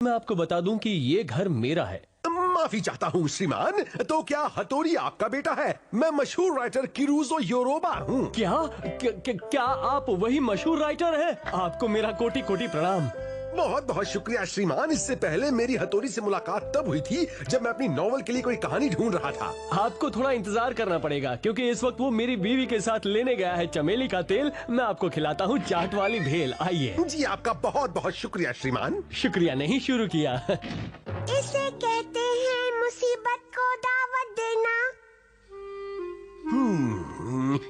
मैं आपको बता दूं कि ये घर मेरा है। माफी चाहता हूँ श्रीमान, तो क्या हथौड़ी आपका बेटा है? मैं मशहूर राइटर किरुजो योरोबा हूँ। क्या आप वही मशहूर राइटर हैं? आपको मेरा कोटि कोटि प्रणाम। बहुत बहुत शुक्रिया श्रीमान। इससे पहले मेरी हथौड़ी से मुलाकात तब हुई थी जब मैं अपनी नॉवल के लिए कोई कहानी ढूंढ रहा था। आपको थोड़ा इंतजार करना पड़ेगा क्योंकि इस वक्त वो मेरी बीवी के साथ लेने गया है चमेली का तेल। मैं आपको खिलाता हूँ चाट वाली भेल। आइए। जी आपका बहुत बहुत शुक्रिया श्रीमान। शुक्रिया नहीं, शुरू किया। इसे कहते हैं मुसीबत को दावत देना।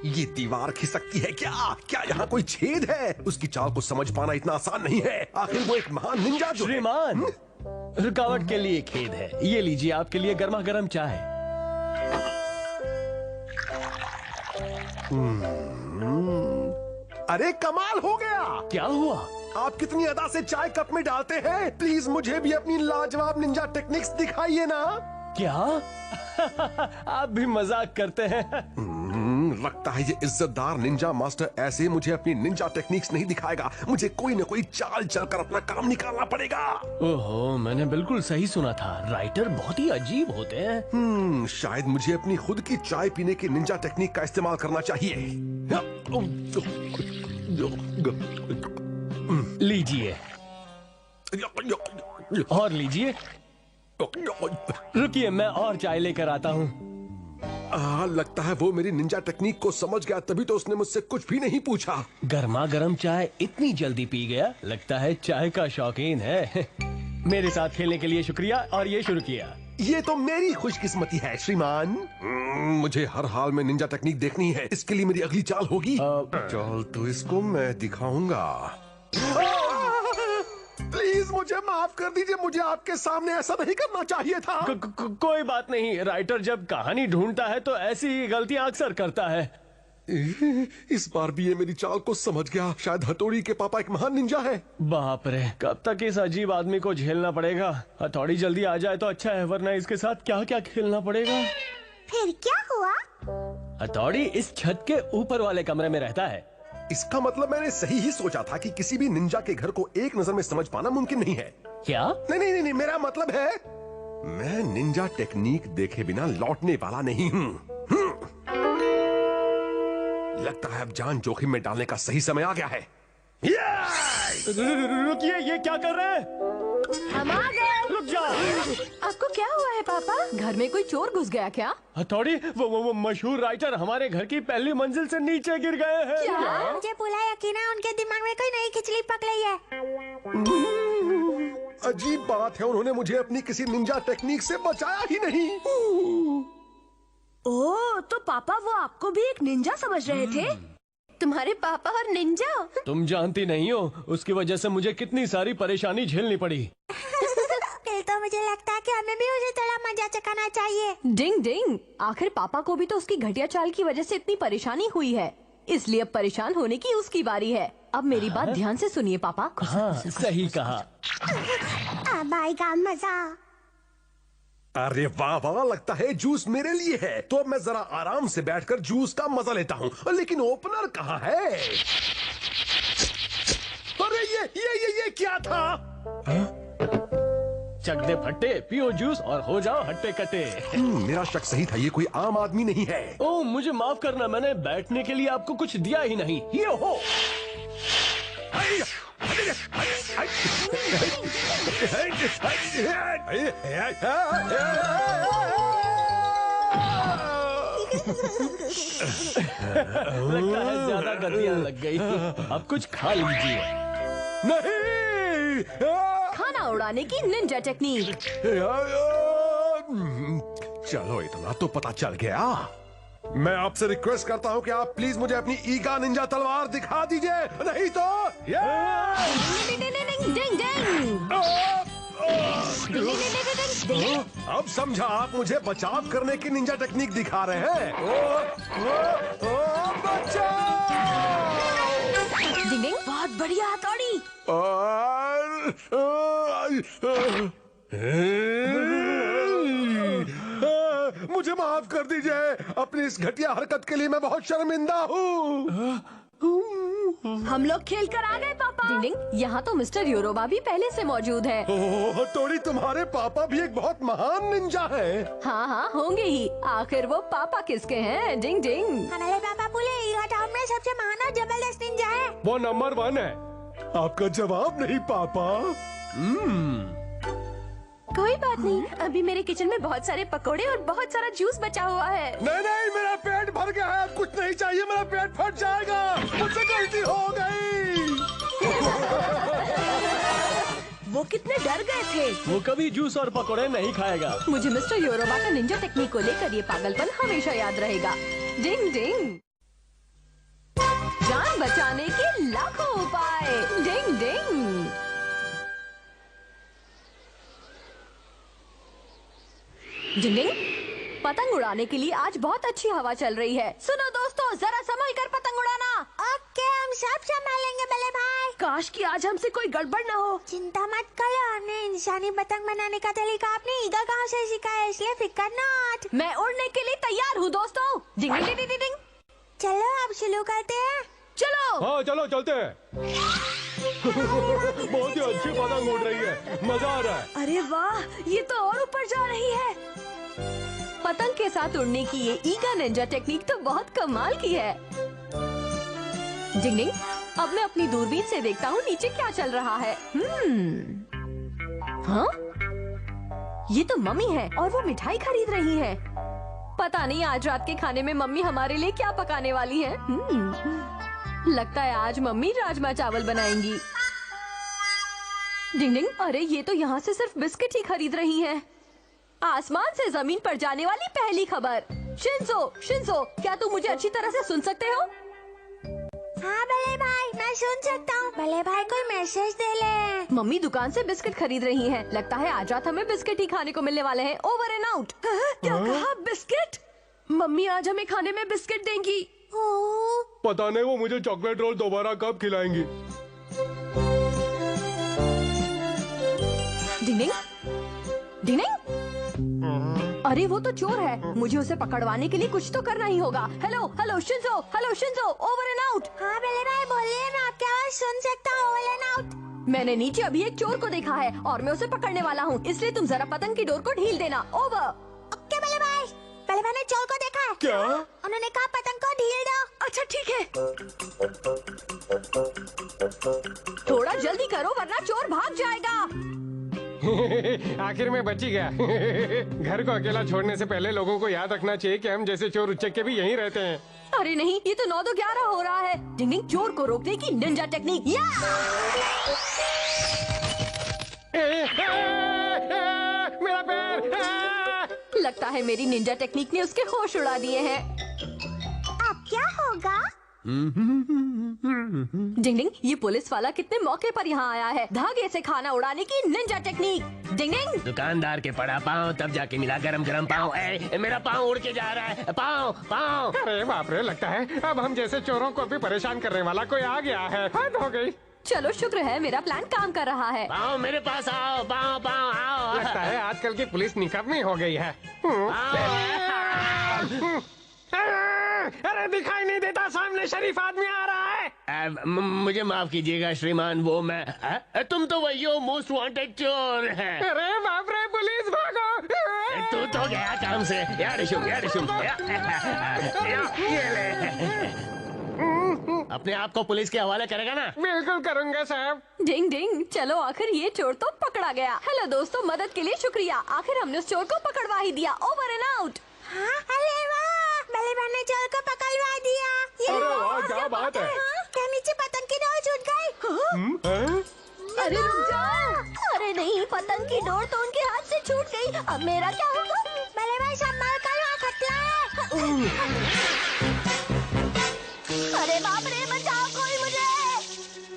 ये दीवार खिसकती है क्या? क्या यहाँ कोई छेद है? उसकी चाल को समझ पाना इतना आसान नहीं है। आखिर वो एक महान निंजा जो है। श्रीमान, रुकावट के लिए खेद है। ये लीजिए आपके लिए गर्मा गर्म चाय। अरे कमाल हो गया। क्या हुआ? आप कितनी अदा से चाय कप में डालते हैं? प्लीज मुझे भी अपनी लाजवाब निंजा टेक्निक्स दिखाइए ना। क्या? आप भी मजाक करते हैं। लगता है ये इज्जतदार निंजा मास्टर ऐसे मुझे अपनी निंजा टेक्निक्स नहीं दिखाएगा। मुझे कोई न कोई चाल चलकर अपना काम निकालना पड़ेगा। ओहो, मैंने बिल्कुल सही सुना था। राइटर बहुत ही अजीब होते हैं। शायद मुझे अपनी खुद की चाय पीने की निंजा टेक्निक का इस्तेमाल करना चाहिए। लीजिए और लीजिए। रुकिए, मैं और चाय लेकर आता हूँ। लगता है वो मेरी निंजा टेक्निक को समझ गया, तभी तो उसने मुझसे कुछ भी नहीं पूछा। गर्मा गर्म चाय इतनी जल्दी पी गया, लगता है चाय का शौकीन है। मेरे साथ खेलने के लिए शुक्रिया। और ये शुरू किया। ये तो मेरी खुशकिस्मती है श्रीमान। मुझे हर हाल में निंजा टेक्निक देखनी है। इसके लिए मेरी अगली चाल होगी। चाल तो इसको मैं दिखाऊंगा। प्लीज मुझे माफ कर दीजिए। मुझे आपके सामने ऐसा नहीं करना चाहिए था। कोई बात नहीं। राइटर जब कहानी ढूंढता है तो ऐसी गलतियां अक्सर करता है। इस बार भी ये मेरी चाल को समझ गया। शायद हथौड़ी के पापा एक महान निंजा है। बाप रे, कब तक इस अजीब आदमी को झेलना पड़ेगा? हथौड़ी जल्दी आ जाए तो अच्छा है, वरना इसके साथ क्या क्या खेलना पड़ेगा। फिर क्या हुआ? हथौड़ी इस छत के ऊपर वाले कमरे में रहता है। इसका मतलब मैंने सही ही सोचा था कि किसी भी निंजा के घर को एक नजर में समझ पाना मुमकिन नहीं है। क्या? नहीं, मेरा मतलब है मैं निंजा टेक्निक देखे बिना लौटने वाला नहीं हूँ। लगता है अब जान जोखिम में डालने का सही समय आ गया है। रुकिए, ये क्या कर रहे हैं? हम आ गए। रुक जा। आपको क्या हुआ है पापा? घर में कोई चोर घुस गया क्या? हथौड़ी, वो मशहूर राइटर हमारे घर की पहली मंजिल से नीचे गिर गए हैं। क्या? मुझे पूरा यकीन है उनके दिमाग में कोई नई खिचड़ी पक रही है। अजीब बात है, उन्होंने मुझे अपनी किसी निंजा टेक्निक से बचाया ही नहीं। ओह, तो पापा वो आपको भी एक निंजा समझ रहे थे? तुम्हारे पापा और निंजा? तुम जानती नहीं हो उसकी वजह से मुझे कितनी सारी परेशानी झेलनी पड़ी। फिर तो मुझे लगता है कि हमें भी उसे थोड़ा मजा चखाना चाहिए। डिंग डिंग, आखिर पापा को भी तो उसकी घटिया चाल की वजह से इतनी परेशानी हुई है, इसलिए अब परेशान होने की उसकी बारी है। अब मेरी बात ध्यान से सुनिए पापा। हाँ, सही कहा। अब आएगा मजा। अरे वाह वाह, लगता है जूस मेरे लिए है। तो अब मैं जरा आराम से बैठकर जूस का मजा लेता हूँ। लेकिन ओपनर कहाँ है? अरे ये क्या था? चक दे फट्टे, पियो जूस और हो जाओ हट्टे कट्टे। मेरा शक सही था, ये कोई आम आदमी नहीं है। ओह, मुझे माफ करना, मैंने बैठने के लिए आपको कुछ दिया ही नहीं। ये हो। लगता है ज्यादा गतियां लग गई। अब कुछ खा लीजिए। नहीं, खाना उड़ाने की निंजा टेक्निक। चलो इतना तो पता चल गया। मैं आपसे रिक्वेस्ट करता हूँ कि आप प्लीज मुझे अपनी ईगा निंजा तलवार दिखा दीजिए, नहीं तो अब समझा, आप मुझे बचाव करने की निंजा टेक्निक दिखा रहे हैं। डिंग डिंग, बहुत बढ़िया हथौड़ी। मुझे माफ कर दीजिए, अपनी इस घटिया हरकत के लिए मैं बहुत शर्मिंदा हूँ। हम लोग खेल कर आ गए पापा। डिंग डिंग, यहाँ तो मिस्टर योरोबा भी पहले से मौजूद है। ओह टोरी, तुम्हारे पापा भी एक बहुत महान निंजा है। हाँ हाँ होंगे ही, आखिर वो पापा किसके हैं? डिंग डिंग। हमारे पापा बोले ईगा टाउन में सबसे महान और जबरदस्त निंजा है। वो नंबर 1 है। आपका जवाब नहीं पापा। कोई बात नहीं, अभी मेरे किचन में बहुत सारे पकोड़े और बहुत सारा जूस बचा हुआ है। नहीं नहीं, मेरा पेट भर गया है, कुछ नहीं चाहिए, मेरा पेट फट जाएगा, मुझसे गलती हो गई। वो कितने डर गए थे। वो कभी जूस और पकोड़े नहीं खाएगा। मुझे मिस्टर योरोबा का निंजा टेक्निक को लेकर ये पागलपन हमेशा याद रहेगा। डिंग डिंग। जान बचाने के लाखों उपाय। डिंग डिंग। डिंग डिंग। पतंग उड़ाने के लिए आज बहुत अच्छी हवा चल रही है। सुनो दोस्तों, जरा संभल कर पतंग उड़ाना। ओके, हम सब संभालेंगे बल्ले भाई। काश कि आज हमसे कोई गड़बड़ न हो। चिंता मत करो, हमने इंसानी पतंग बनाने का तरीका अपनी ईगल गांव से सीखा है, इसलिए फिकर नॉट। मैं उड़ने के लिए तैयार हूँ दोस्तों। डिंग डिंग डिंग डिंग। चलो अब शुरू करते हैं। चलो। हाँ चलो चलते हैं। बहुत ही अच्छी पतंग उड़ रही है, मजा आ रहा है। अरे वाह, ये तो और ऊपर जा रही है। पतंग के साथ उड़ने की ये ईगा निंजा टेक्निक तो बहुत कमाल की है। डिंग डिंग, अब मैं अपनी दूरबीन से देखता हूँ नीचे क्या चल रहा है। हाँ? ये तो मम्मी है और वो मिठाई खरीद रही है। पता नहीं आज रात के खाने में मम्मी हमारे लिए क्या पकाने वाली है। लगता है आज मम्मी राजमा चावल बनाएंगी। डिंग डिंग, अरे ये तो यहाँ से सिर्फ बिस्किट ही खरीद रही हैं। आसमान से जमीन पर जाने वाली पहली खबर। शिंजो, शिंजो, क्या तुम मुझे अच्छी तरह से सुन सकते हो? हाँ बल्ले भाई, मैं सुन सकता हूँ। बल्ले भाई कोई मैसेज दे ले। मम्मी दुकान से बिस्किट खरीद रही हैं। लगता है आज रात हमें बिस्किट ही खाने को मिलने वाले हैं। Over and out. क्या कहा? बिस्किट? मम्मी आज हमें खाने में बिस्किट देंगी। पता नहीं वो मुझे चॉकलेट रोल दोबारा कब खिलाएंगी। डिंग डिंग, डिंग डिंग। अरे वो तो चोर है, मुझे उसे पकड़वाने के लिए कुछ तो करना ही होगा। Hello hello Shinzo, hello Shinzo, over and out. हाँ बल्ले भाई बोलिए, मैं आपकी आवाज सुन सकता हूँ। Over and out. मैंने नीचे अभी एक चोर को देखा है और मैं उसे पकड़ने वाला हूँ, इसलिए तुम जरा पतंग की डोर को ढील देना। ओवर। ओके बल्ले भाई। बल्ले भाई ने चोर को देखा है। क्या? उन्होंने कहा पतंग को ढील दो। अच्छा ठीक है, थोड़ा जल्दी करो वरना चोर भाग जाएगा। आखिर में बच ही गया। घर को अकेला छोड़ने से पहले लोगों को याद रखना चाहिए कि हम जैसे चोर उच्चके भी यहीं रहते हैं। अरे नहीं, ये तो 9-2-11 हो रहा है। डिंग डिंग, चोर को रोकने की निंजा टेक्निक। मेरा पैर! लगता है मेरी निंजा टेक्निक ने उसके होश उड़ा दिए हैं। अब क्या होगा? डिंग डिंग, ये पुलिस वाला कितने मौके पर यहाँ आया है। धागे से खाना उड़ाने की निंजा टेक्निक। डिंग डिंग। दुकानदार के पड़ा पाँव, तब जाके मिला गरम गरम पाँव। मेरा पाँव उड़ के जा रहा है। पाँव पाँव। अरे बाप रे, लगता है अब हम जैसे चोरों को भी परेशान करने वाला कोई आ गया है। हद हो गई। चलो शुक्र है मेरा प्लान काम कर रहा है। पाँव मेरे पास आओ, पाँव पाँव आओ। लगता है आजकल की पुलिस निकम्मी हो गई है। अरे दिखाई नहीं देता, सामने शरीफ आदमी आ रहा है। मुझे माफ कीजिएगा श्रीमान, वो मैं तुम तो वही हो, मोस्ट वांटेड चोर है। अरे बाप रे, पुलिस भागो। तू तो गया काम से। यार शुम, यार शुम। ये ले। अपने आप को पुलिस के हवाले करेगा ना? बिल्कुल करूंगा साहब। डिंग डिंग, चलो आखिर ये चोर तो पकड़ा गया। हेलो दोस्तों, मदद के लिए शुक्रिया। आखिर हमने उस चोर को पकड़वा ही दिया। Over and out. हाँ, अरे वाह, बल्ले भाई ने चोर को पकड़वा दिया। अरे वाह, क्या बात है। हाँ, क्या नीचे पतंग की डोर छूट गई? अरे रुक जाओ। अरे नहीं, पतंग की डोर तो उनके हाथ से छूट गई। अब मेरा क्या होगा? बल्ले भाई संभाल कर, वहाँ खतरा है। अरे बाप रे, बचाओ कोई मुझे।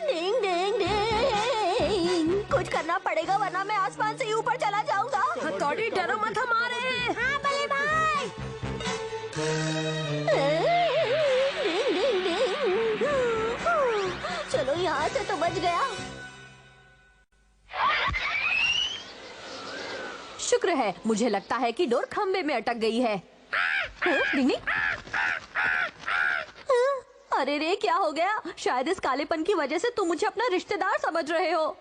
डिंग डिंग डिंग, कुछ करना पड़ेगा वरना मैं आसमान से ही ऊपर चला जाऊंगा। हथौड़ी, डरो मत हमारे। हाँ बल्ले भाई। डिंग डिंग डिंग, चलो यहाँ से तो बच गया। शुक्र है, मुझे लगता है कि डोर खंबे में अटक गई है। डिंग डिंग। अरे रे, क्या हो गया? शायद इस कालेपन की वजह से तुम मुझे अपना रिश्तेदार समझ रहे हो।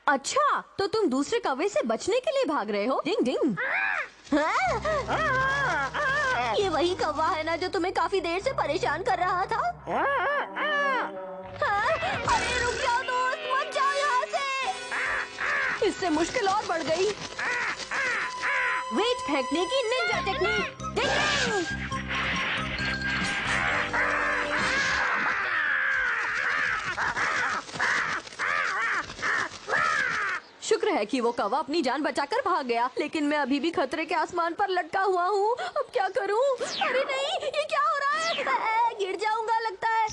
अच्छा, तो तुम दूसरे कौवे से बचने के लिए भाग रहे हो? डिंग डिंग। ये वही कौवा है ना जो तुम्हें काफी देर से परेशान कर रहा था? अरे रुक जाओ दोस्त, मत जाओ यहाँ से। इससे मुश्किल और बढ़ गई। वेट फेंकने की निंजा टेक्निक। डिंग डिंग। शुक्र है कि वो कौवा अपनी जान बचाकर भाग गया, लेकिन मैं अभी भी खतरे के आसमान पर लटका हुआ हूँ। अब क्या करूँ? अरे नहीं, ये क्या हो रहा है? गिर जाऊंगा लगता है।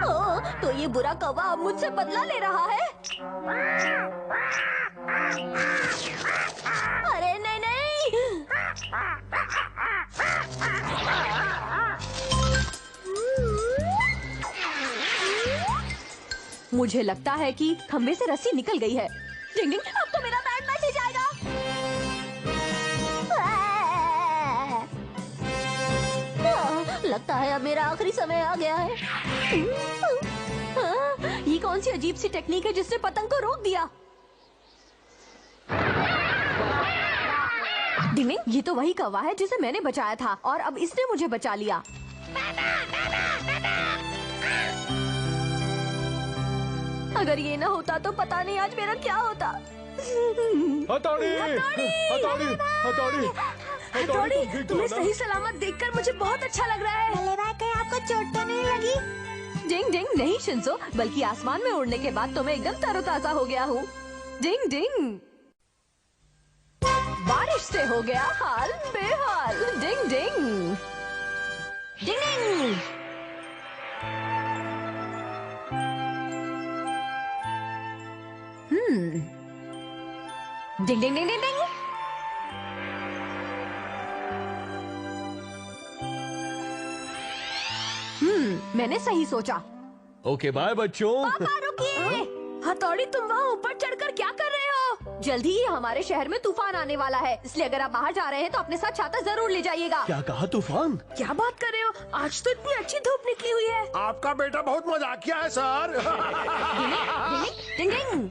ओ, तो ये बुरा कौवा अब मुझसे बदला ले रहा है। अरे नहीं नहीं। मुझे लगता है कि खंबे से रस्सी निकल गई है। डिंग डिंग, अब तो मेरा बैड मैसेज आएगा। लगता है अब मेरा आखिरी समय आ गया है। ये कौन सी अजीब सी टेक्निक है जिसने पतंग को रोक दिया? डिंग डिंग, ये तो वही कौवा है जिसे मैंने बचाया था और अब इसने मुझे बचा लिया। अगर ये ना होता तो पता नहीं आज मेरा क्या होता। हथौड़ी, हथौड़ी, हथौड़ी, हथौड़ी, तुम्हें सही सलामत देखकर मुझे बहुत अच्छा लग रहा है। भले भाई, कहीं आपको चोट तो नहीं लगी? डिंग डिंग, नहीं शिंजो, बल्कि आसमान में उड़ने के बाद तो मैं एकदम तरोताजा हो गया हूँ। डिंग डिंग, बारिश से हो गया हाल बेहाल। डिंग डिंग, डिंग डिंग। डिंग डिंग डिंग डिंग डिंग। मैंने सही सोचा। ओके बाय बच्चों। पापा रुकिए। हथौड़ी, तुम वहाँ ऊपर चढ़कर क्या कर रहे हो? जल्दी ही हमारे शहर में तूफान आने वाला है, इसलिए अगर आप बाहर जा रहे हैं तो अपने साथ छाता जरूर ले जाइएगा। क्या कहा? तूफान? क्या बात कर रहे हो? आज तो इतनी अच्छी धूप निकली हुई है। आपका बेटा बहुत मजाकिया है सर। डिंग डिंग।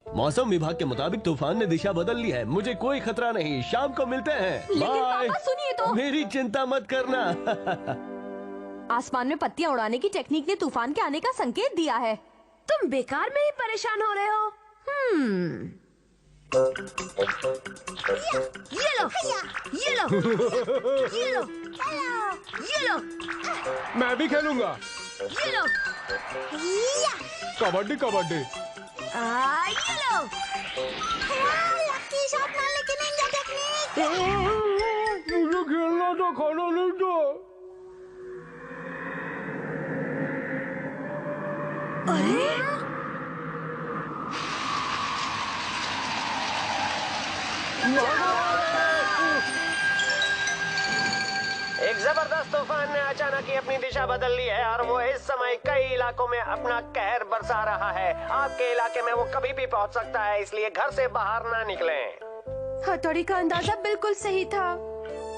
मौसम विभाग के मुताबिक तूफान ने दिशा बदल ली है। मुझे कोई खतरा नहीं, शाम को मिलते हैं। लेकिन बाय। पापा सुनिए तो। मेरी चिंता मत करना। आसमान में पत्तियां उड़ाने की टेक्निक ने तूफान के आने का संकेत दिया है। तुम बेकार में ही परेशान हो रहे हो। ये लो, ये लो, ये लो, ये लो, मैं भी खेलूंगा। ये लो, कबड्डी कबड्डी। ये लो। लकी शॉट मारने की निंजा टेक्निक। मुझे खेलना तो खाना नहीं दो। अरे एक जबरदस्त तूफान ने अचानक ही अपनी दिशा बदल ली है और वो इस समय कई इलाकों में अपना कहर बरसा रहा है। आपके इलाके में वो कभी भी पहुंच सकता है, इसलिए घर से बाहर ना निकलें। हथौड़ी का अंदाजा बिल्कुल सही था,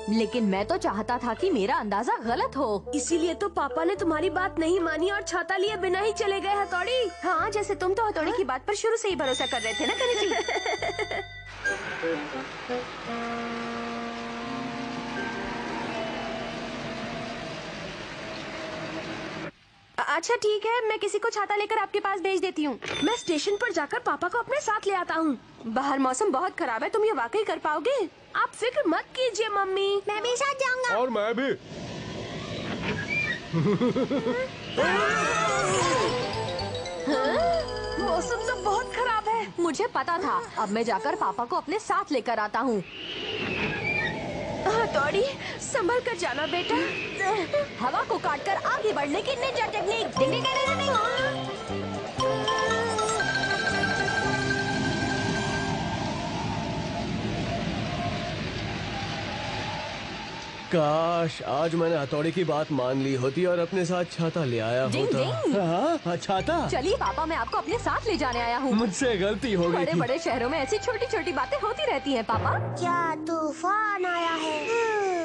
लेकिन मैं तो चाहता था कि मेरा अंदाजा गलत हो। इसीलिए तो पापा ने तुम्हारी बात नहीं मानी और छाता लिए बिना ही चले गए। हथौड़ी, हाँ, जैसे तुम तो हथौड़ी की बात पर शुरू से ही भरोसा कर रहे थे ना कनिजी। अच्छा ठीक है, मैं किसी को छाता लेकर आपके पास भेज देती हूँ। मैं स्टेशन पर जाकर पापा को अपने साथ ले आता हूँ। बाहर मौसम बहुत खराब है, तुम ये वाकई कर पाओगे? आप फिक्र मत कीजिए मम्मी। मैं भी साथ जाऊंगा। और मैं भी। मौसम तो बहुत खराब है। मुझे पता था। अब मैं जाकर पापा को अपने साथ लेकर आता हूँ। हथौड़ी, संभल कर जाना बेटा। हवा को काटकर आगे बढ़ने की निंजा टेक्निक। डिंग डिंग डिंग डिंग। काश आज मैंने हथौड़ी की बात मान ली होती और अपने साथ छाता ले आया डिंग होता। डिंग। हाँ, छाता। चलिए पापा, मैं आपको अपने साथ ले जाने आया हूँ। मुझसे गलती हो गई बड़े थी। बड़े शहरों में ऐसी छोटी छोटी बातें होती रहती हैं पापा। क्या तूफान आया है?